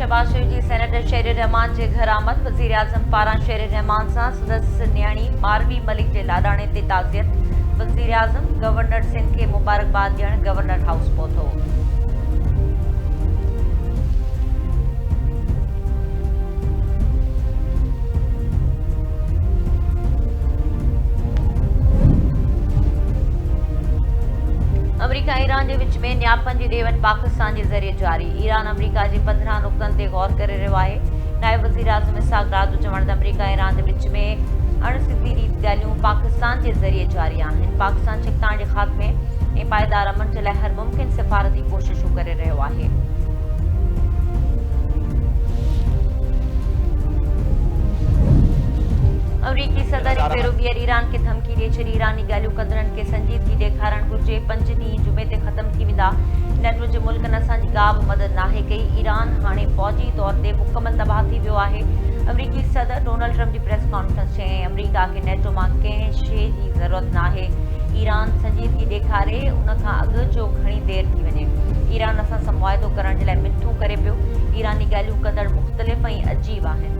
शहबाज शरीफ जी senator शेर रहमान के घर आमद। वज़ीर आज़म पारां शेर रहमान से सदस्य न्याणी मारवी मलिक के लाडाणे ते ताज़ियत। वज़ीर आज़म गवर्नर सिंध के मुबारकबाद ॾियण गवर्नर हाउस पहुतो। अमरीका ईरान के विच में न्यापन की ॾेवट पाकिस्तान के ज़रिए जारी। ईरान अमरीका के 15 नुक़्तनि ते गौर करे रहियो आहे। नायब वज़ीर आज़म इसहाक़ डार जो चवण त अमरीका ईरान के विच में अणसिधी रीत ॻाल्हियूं पाकिस्तान के ज़रिए जारी आहिनि। पाकिस्तान छिकताण के ख़ात्मे ऐं पायदार अमन के लाइ हर मुमकिन सिफ़ारती कोशिशूं करे रहियो आहे। अमरीकी सदर पेरो ॿीहर ईरान के धमकी ॾेई छॾी। ईरानी ॻाल्हियूं कंदड़नि खे संजीदगी ॾेखारणु घुर्जे। 5 ॾींहं जुमे ते ख़त्म थी वेंदा। नेटो जे मुल्कनि असांजी का बि मदद नाहे कई। ईरान हाणे फ़ौजी तौर ते मुकमल तबाह थी वियो आहे। अमरीकी सदर डोनाल्ड ट्रम्प जी प्रेस कॉन्फ्रेंस चयईं अमरीका खे नेटो मां कंहिं शइ जी ज़रूरत नाहे। ईरान संजीदगी ॾेखारे उन खां अॻु जो घणी देरि थी वञे। ईरान असां सां मुआइदो करण जे लाइ मिनथूं करे पियो। ईरानी ॻाल्हियूं कंदड़ मुख़्तलिफ़ ऐं अजीब आहिनि।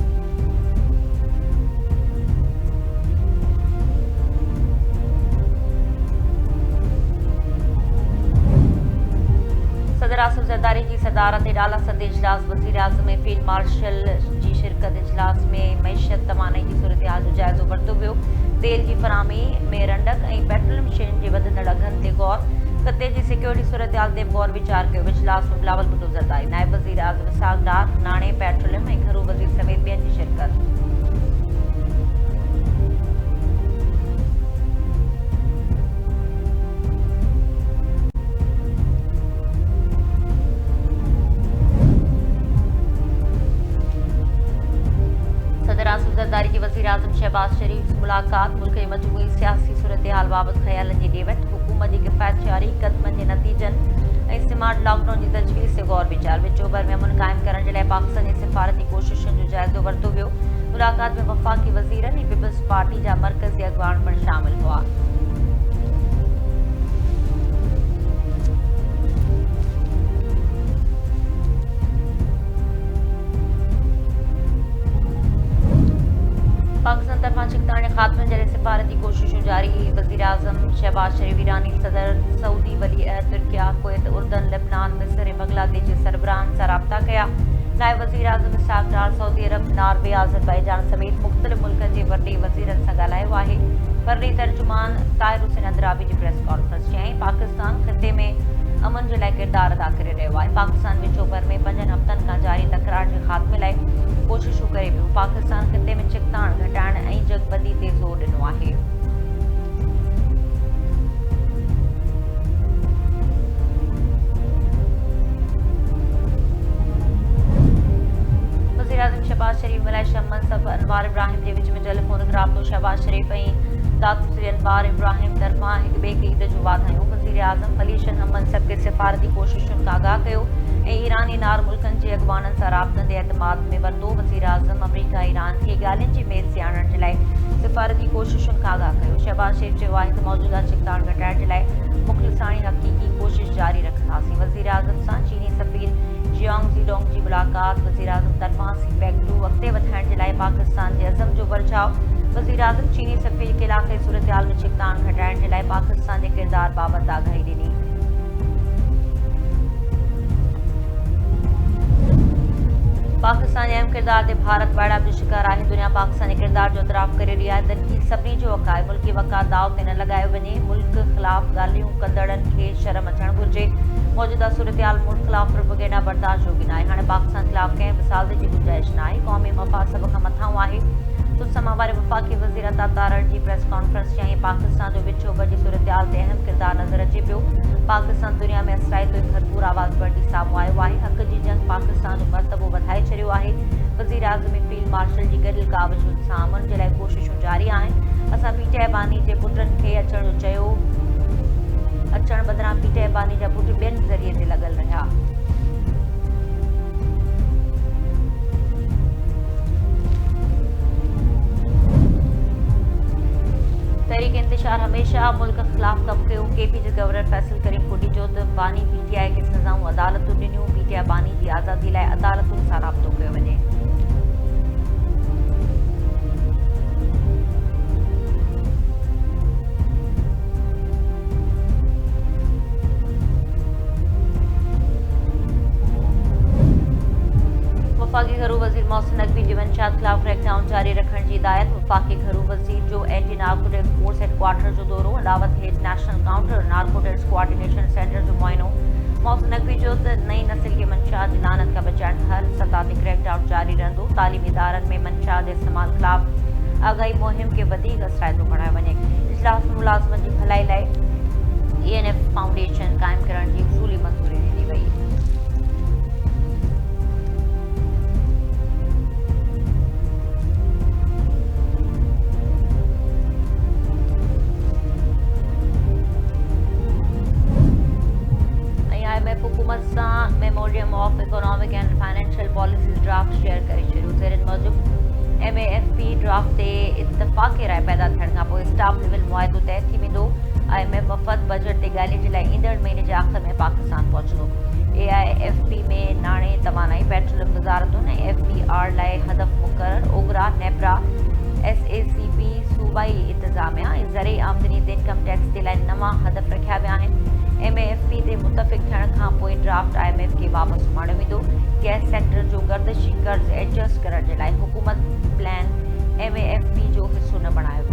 सदर आसिफ ज़रदारी की सदारत डाला सद इजलास। वज़ीर आज़म ऐं फील्ड मार्शल की शिरकत। इजलास में मईशत तवानाई की सूरत हाल जो जाइज़ो वरितो वियो। तेल की फराहमी में रंडक ऐं पेट्रोलियम शयुनि जे वधंदड़ अघनि ते गौर। ख़िते जी सिक्योरिटी सूरत हाल ते गौर वीचार कयो। इजलास में बिलावल भुट्टो ज़रदारी, नायब वज़ीर आज़म इसहाक़ डार, नाणे पेट्रोलियम ऐं घरू वज़ीर समेत ॿियनि जी शिरकत। सदर आसिफ ज़रदारी की वज़ीर आज़म शहबाज शरीफ से मुलाकात। मुल्क की मजमूई सियासी सूरत हाल बाबत ख़यालनि की ॾेवट। हुकूमत की किफ़ायत जारी कदमनि के नतीजनि ऐं स्मार्ट लॉकडाउन की तजवीज़ से गौर वीचार। विचोबर में अमन कायम करण के लिए पाकिस्तान की सिफारती कोशिशुनि जो जाइज़ो वरितो वियो। मुलाकात में वफ़ाक़ी वज़ीरनि ऐं पीपल्स पार्टी जा मरकज़ी अॻवान पिणु शामिल हुआ। पाकिस्तान तरफा छिकताण के ख़ात्मे जे लाइ सिफारती कोशिशूं जारी। वज़ीर आज़म शहबाज शरीफ, ईरानी सदर सऊदी वलीअहद, तुर्किया, कुवैत, उर्दन, लेबनान, मिस्र ऐं बांग्लादेश जे सरबराहनि सां राब्ता कया। नायब वज़ीर आज़म इसहाक़ डार सऊदी अरब, नॉर्वे, आज़रबाईजान समेत मुख़्तलिफ़ मुल्कनि जे वॾे वज़ीरनि सां ॻाल्हायो आहे। फर्री तर्जुमान ताहिर हुसैन अंद्राबी जी प्रेस कॉन्फ्रेंस चयईं पाकिस्तान ख़िते में अमन जे लाइ किरदारु अदा करे रहियो आहे। पाकिस्तान विचोबर में 5 हफ़्तनि खां जारी तकरार जे ख़ात्मे लाइ कोशिशूं करे पियो। पाकिस्तान ख़िते में छिकताण घटाइण ऐं जगबंदी ते ज़ोर ॾिनो आहे। वज़ीर आज़म शहबाज शरीफ मलेशिया मनसब अनवार इब्राहिम के विच में टेलीफोनिक राब्तो। शहबाज शरीफ ऐं दातूसरी अनवार इब्राहिम तरफ़ां हिक ॿिए खे ईद जो वाधायूं। वज़ीर आज़म मलेशियन हम मनसब के सिफारती कोशिशुनि खां आगाह कयो ऐं ईरानी नार मुल्कनि जे अॻवाननि सां राब्तनि ते एतमाद में वरितो। वज़ीर आज़म अमरीका ईरान खे ॻाल्हियुनि जी मेज़ ते आणण जे लाइ सिफारती कोशिशुनि खां आगाह कयो। शहबाज शरीफ चयो आहे त मौजूदा छिकताण घटाइण जे लाइ मुख़लिसाणी हक़ीक़ी कोशिश जारी रखंदासीं। वज़ीर आज़म सां चीनी सफ़ीर जियांग ज़ीडोंग जी मुलाकात। वज़ीर आज़म तरफ़ां सीपेक 2 अॻिते वधाइण जे लाइ पाकिस्तान जे अज़म जो वर्जाव। वज़ीर आज़म चीनी सफ़ीर खे इलाक़ाई सूरत हाल में छिकताण घटाइण जे लाइ पाकिस्तान जे किरदार बाबति आगाही ॾिनी। पाकिस्तान जे अहम किरदार ते भारत वाइड़ा जो शिकार आहे। दुनिया पाकिस्तान जे किरदार जो इतराफ़ करे रही आहे। तनक़ीद सभिनी जो हक़ आहे। मुल्की वक़ार दाव ते न लॻायो वञे। मुल्क ख़िलाफ़ ॻाल्हियूं कंदड़नि खे शर्म अचणु घुर्जे। मौजूदा सूरत हाल मुल्क ख़िलाफ़ प्रोपेगेंडा बर्दाश्त योग्य न आहे। हाणे पाकिस्तान ख़िलाफ़ कंहिं बि साज़िश जी गुंजाइश न आहे। क़ौमी मफ़ाद सभ खां मथां आहे। कुझु समय वारे वफ़ाक़ी वज़ीर अता तारड़ जी प्रेस कॉन्फ्रेंस चयईं पाकिस्तान जो विचोबर जी सूरत हाल ते अहम किरदार नज़र अचे पियो। पाकिस्तान दुनिया में असराइतो ऐं भरपूर आवाज़ वठी साम्हूं आयो आहे। हक़ जी जंग पाकिस्तान जो मर्तबो वधाए छॾियो आहे। वज़ीर आज़म ऐं फील्ड मार्शल जी गॾियल कावजूद सां अमन जे लाइ कोशिशूं जारी आहिनि। असां पीटीआई बानी जे पुटनि खे अचण जो चयो। अचण बदिरां पीटीआई बानी जा पुट ॿियनि ज़रिए ते लॻल रहिया। तहरीक इंतशार हमेशा मुल्क ख़िलाफ़ कमु कयो। केपी जे गवर्नर फैसल करीम कोटी जो त बानी पीटीआई खे सज़ाऊं अदालतूं ॾिनियूं। पीटीआई बानी जी आज़ादी लाइ अदालतुनि सां राब्तो कयो वञे। वफाकी घरू वज़ीर मोहसिन नकवी जी मंशात ख़िलाफ़ क्रैकडाउन जारी रखण जी हिदायत। वफाकी घरू वज़ीर जो एंटी नार्कोटिक्स फोर्स हेडक्वार्टर जो दौरो, अलावत हेठि national counter narcotics coordination centre जो मुआइनो। मोहसिन नकवी जो त नई नस्ल खे मंशात जी लानत खां बचाइण हर सतह ते क्रैकडाउन जारी रहंदो। तालीमी इदारनि में मंशात जे इस्तेमाल ख़िलाफ़ आगाही मुहिम खे वधीक असराइतो बणायो वञे। इजलास में मुलाज़िमनि जी भलाई लाइ ENF फाउंडेशन क़ाइमु करण जी उसूली मंज़ूरी ॾिनी वई। IMF हुकूमत सां memorandum of economic and financial policies draft share करे छॾियो। ज़ेरनि मूजिब MAFP ड्राफ्ट ते इत्तफ़ाक़ी राय पैदा थियण खां पोइ स्टाफ लेवल मुआहिदो तइ थी वेंदो। IMF वफ़द बजट ते ॻाल्हि जे लाइ ईंदड़ महीने जे आख़िर में पाकिस्तान पहुचंदो। AIFP में नाणे तवानाई पेट्रोलियम वज़ारतुनि ऐं FBR लाइ हदफ़ मुक़रर। ओगरा नेपरा SACP सूबाई इंतज़ामिया ऐं ज़रई आमदनी ते इनकम टैक्स जे लाइ नवां हदफ़ रखिया विया आहिनि। MAFP ते मुतफ़िक़ थियण खां पोइ ड्राफ्ट IMF खे वापसि सुम्हारियो वेंदो। गैस सेक्टर जो गर्दिशी कर्ज़ एडजस्ट करण जे लाइ हुकूमत प्लान MAFP जो हिसो न बणायो